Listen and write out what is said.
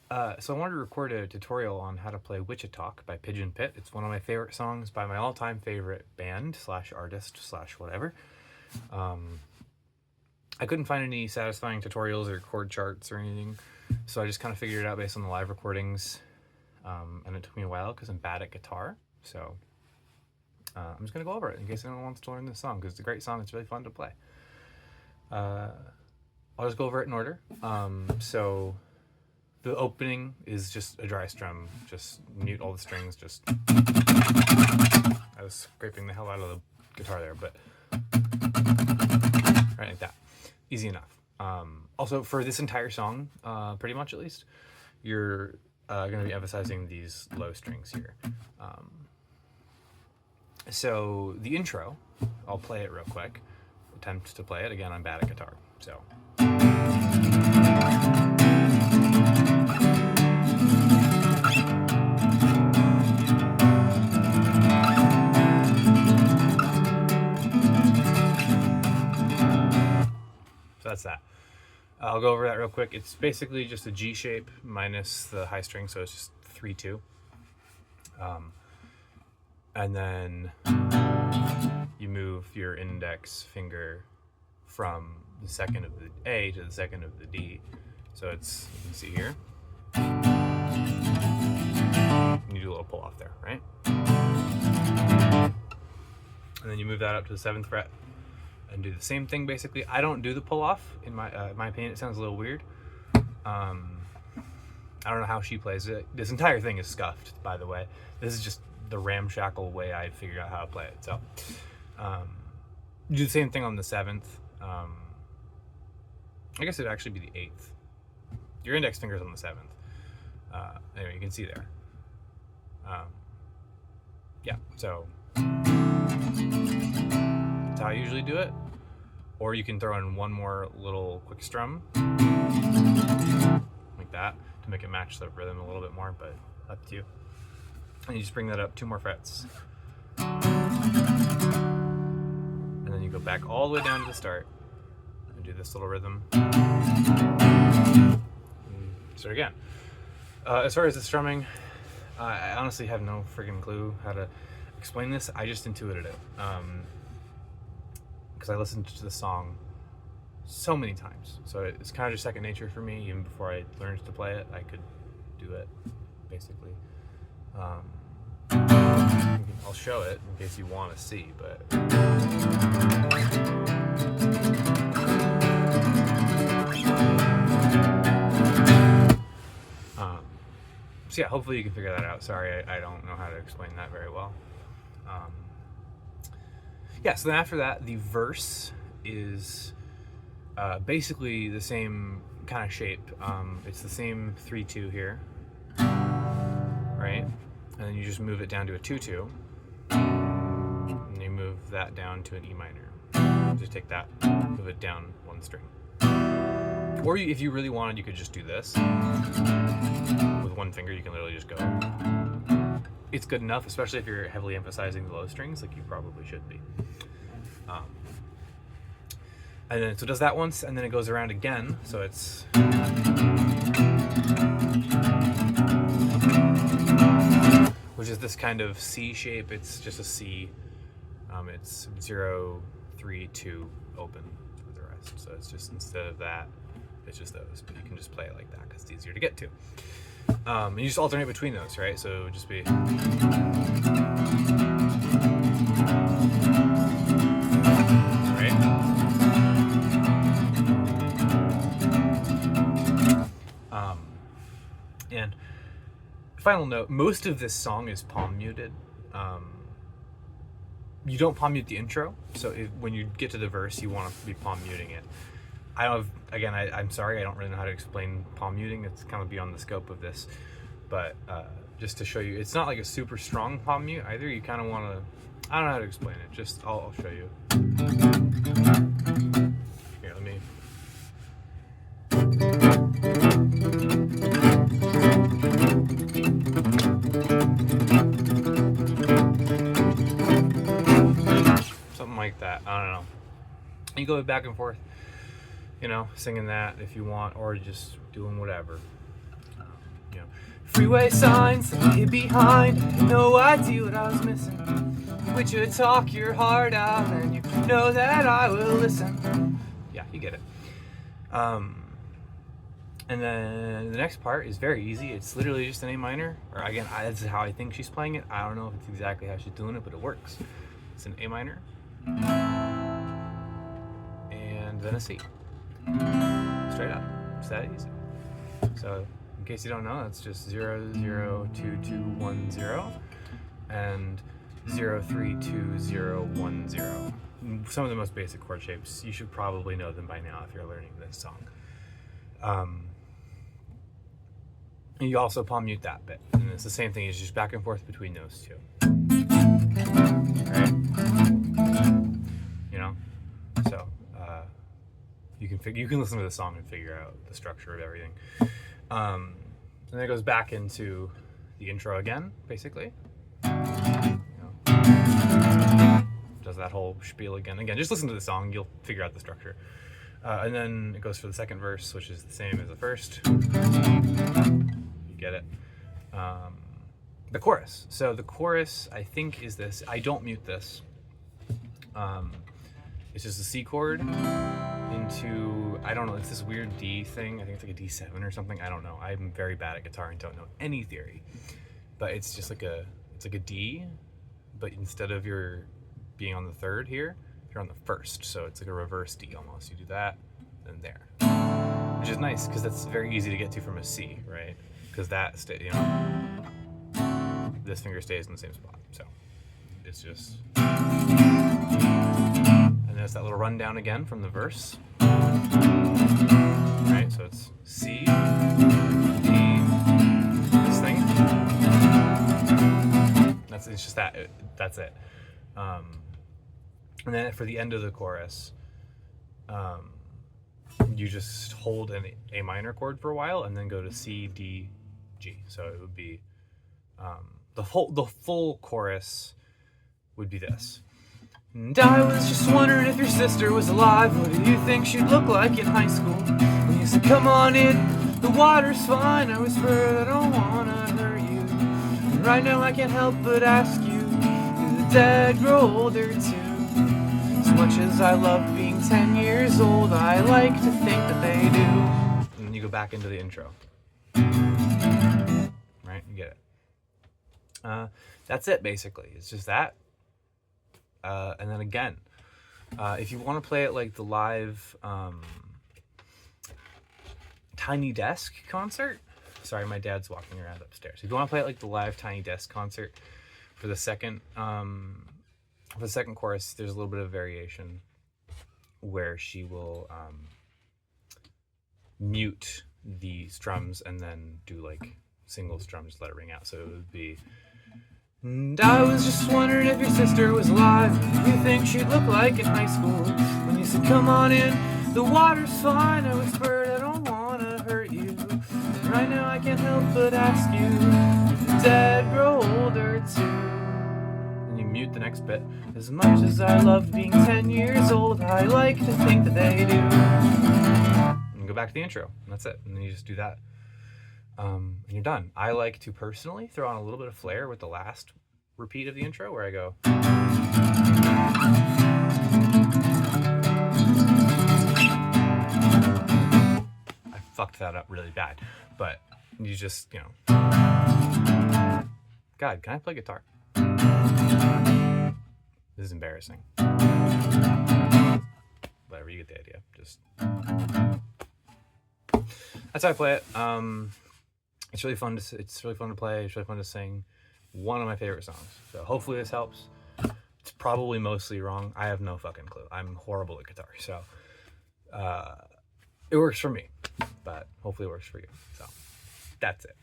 So I wanted to record a tutorial on how to play Witchitalk by Pigeon. It's one of my favorite songs by my all-time favorite band slash artist slash whatever. I couldn't find any satisfying tutorials or chord charts or anything, so I just kind of figured it out based on the live recordings, and it took me a while because I'm bad at guitar, so I'm just going to go over it in case anyone wants to learn this song, because it's a great song. It's really fun to play. I'll just go over it in order. So the opening is just a dry strum, just mute all the strings, just... I was scraping the hell out of the guitar there, but right like that. Easy enough. Also, for this entire song, pretty much at least, you're going to be emphasizing these low strings here. So the intro, I'll play it real quick. Attempt to play it. Again, I'm bad at guitar, so... that's that. I'll go over that real quick. It's basically just a G shape minus the high string, so it's just 3-2. And then you move your index finger from the second of the A to the second of the D. So it's, you can see here. And you do a little pull off there, right? And then you move that up to the 7th fret. And do the same thing basically. I don't do the pull off. In my opinion, it sounds a little weird. I don't know how she plays it. This entire thing is scuffed, by the way. This is just the ramshackle way I figured out how to play it. So do the same thing on the 7th. I guess it'd actually be the 8th. Your index finger's on the 7th. Anyway, you can see there. Yeah, so that's how I usually do it. Or you can throw in one more little quick strum like that to make it match the rhythm a little bit more, but up to you. And you just bring that up 2 more frets. And then you go back all the way down to the start and do this little rhythm. And start again. As far as the strumming, I honestly have no freaking clue how to explain this. I just intuited it. Because I listened to the song so many times. So it's kind of just second nature for me. Even before I learned to play it, I could do it, basically. I'll show it in case you want to see, but... So yeah, hopefully you can figure that out. Sorry, I don't know how to explain that very well. Yeah, so then after that, the verse is basically the same kind of shape. It's the same 3-2 here, right? And then you just move it down to a 2-2, and you move that down to an E minor. Just take that, move it down 1 string. Or if you really wanted, you could just do this. With 1 finger, you can literally just go. It's good enough, especially if you're heavily emphasizing the low strings, like you probably should be. And then, so it does that once, and then it goes around again, so it's... which is this kind of C shape. It's just a C. It's 0, 3, 2, open for the rest. So it's just, instead of that, it's just those, but you can just play it like that because it's easier to get to. And you just alternate between those, right? So it would just be... right? And final note, most of this song is palm muted. You don't palm mute the intro, so when you get to the verse, you want to be palm muting it. I don't have, again, I'm sorry, I don't really know how to explain palm muting. It's kind of beyond the scope of this, but just to show you, it's not like a super strong palm mute either. You kind of want to, I don't know how to explain it. Just, I'll show you. Here, let me. Something like that, I don't know. You go back and forth. you know, singing that if you want, or just doing whatever. Freeway signs that hid behind, no idea what I was missing. Witchitalk your heart out, and you know that I will listen. Yeah, you get it. And then the next part is very easy. It's literally just an A minor, or again, this is how I think she's playing it. I don't know if it's exactly how she's doing it, but it works. It's an A minor, and then a C, straight up. It's that easy. So in case you don't know, that's just 0 0 2 2 1 0 and 0 3 2 0 1 0. Some of the most basic chord shapes. You should probably know them by now if you're learning this song. And you also palm mute that bit, and it's the same thing. It's just back and forth between those two. Right? So you can listen to the song and figure out the structure of everything. And then it goes back into the intro again, basically. Does that whole spiel again. Again, just listen to the song, you'll figure out the structure. And then it goes for the second verse, which is the same as the first. You get it. The chorus. So the chorus, I think, is this. I don't mute this. It's just a C chord into, I don't know, it's this weird D thing. I think it's like a D7 or something. I don't know. I'm very bad at guitar and don't know any theory. But it's just like a D, but instead of your being on the third here, you're on the first. So it's like a reverse D almost. You do that, then there. Which is nice, because that's very easy to get to from a C, right? Because that, this finger stays in the same spot. So it's just, and there's that little rundown again from the verse. Right, so it's C, D, this thing. It's just that, that's it. And then for the end of the chorus, you just hold an A minor chord for a while and then go to C, D, G. So it would be, the full chorus would be this. And I was just wondering if your sister was alive. What do you think she'd look like in high school? When you said, come on in, the water's fine. I whispered, I don't wanna hurt you. And right now I can't help but ask you, do the dead grow older too? As much as I love being 10 years old, I like to think that they do. And then you go back into the intro. Right, you get it. That's it, basically. It's just that. And then again, if you want to play it like the live Tiny Desk concert, sorry, my dad's walking around upstairs. If you want to play it like the live Tiny Desk concert for the second chorus, there's a little bit of variation where she will mute the strums and then do like single strums, let it ring out. So it would be, and I was just wondering if your sister was alive. What do you think she'd look like in high school? When you said, come on in, the water's fine. I whispered, I don't wanna hurt you. And right now I can't help but ask you, if the dead grow older too? And you mute the next bit. As much as I love being 10 years old, I like to think that they do. And go back to the intro, and that's it. And then you just do that. And you're done. I like to personally throw on a little bit of flair with the last repeat of the intro where I go. I fucked that up really bad, but you just, God, can I play guitar? This is embarrassing. Whatever, you get the idea. Just, that's how I play it. It's really fun to play. It's really fun to sing. One of my favorite songs. So hopefully this helps. It's probably mostly wrong. I have no fucking clue. I'm horrible at guitar. So it works for me, but hopefully it works for you. So that's it.